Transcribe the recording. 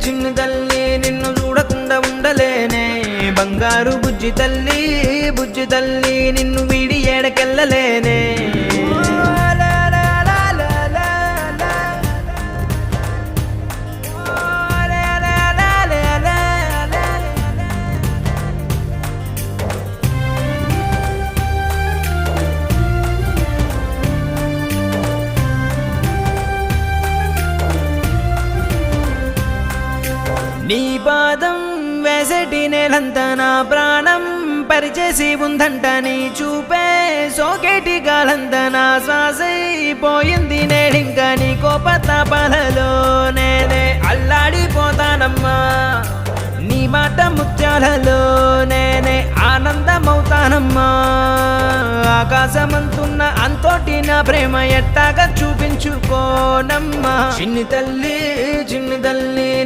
చిన్ని తల్లి నిన్ను చూడకుండా ఉండలేనే బంగారు బుజ్జి తల్లి నిన్ను వీడి ఏడకెళ్ళలేనే నీ పాదం వేసటి నేలంతా నా ప్రాణం పరిచేసి ఉందంట నీ చూపే సోకేటి గాలంతా నా శ్వాసైపోయింది నేడింకా నీ కోపతాపాలలో నేనే అల్లాడిపోతానమ్మా నీ మాట ముత్యాలలో నేనే ఆనందమవుతానమ్మా ఆకాశమంతున్న అంతోటి నా ప్రేమ ఎట్టాగా చూపించుకోనమ్మా చిన్ని తల్లి